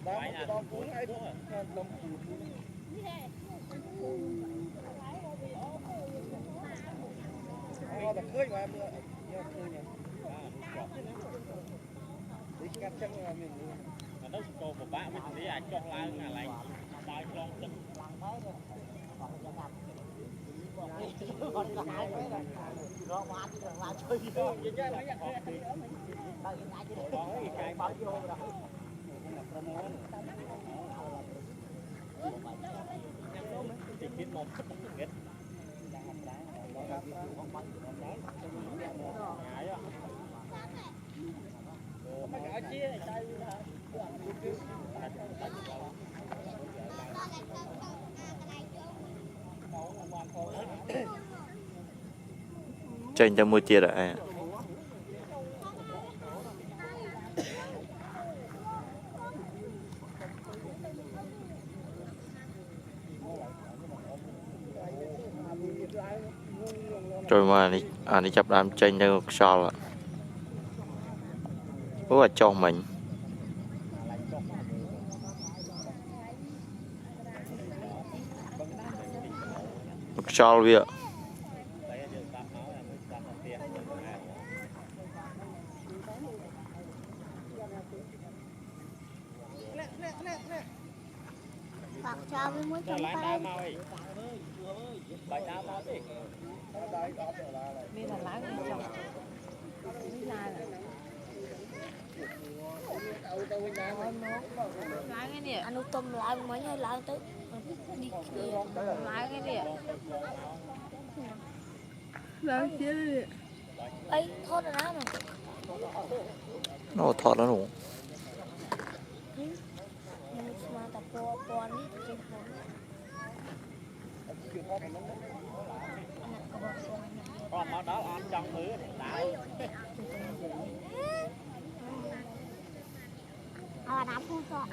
phải là đo cuốn ấy là khơi mà em khơi nhỉ đi cắt chân là mình nó cô của bạn mình đi ai cho lại là lại bao con chân tranh cho mua chia lại rồi mà đi chấp đám tranh cho sao là rất là cho mình sao vậy Phật cho với muối trong tay. Biết là lái cái chồng. Biết lai là. Lái cái nè. Anh út tôm lại mấy ngày lại tới đi kia. Lái cái nè. Lái kia đi. Ấy thốt ra đó mà. nó thọt nó đủ Nhưng mà tập po đi trên phố. còn mà đó ăn trong thứ đá Đám không cho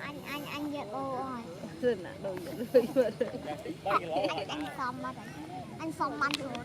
anh nhận ô rồi. Dừng ạ, đầu nhận lưỡi. Anh xong mà anh xong ăn rồi.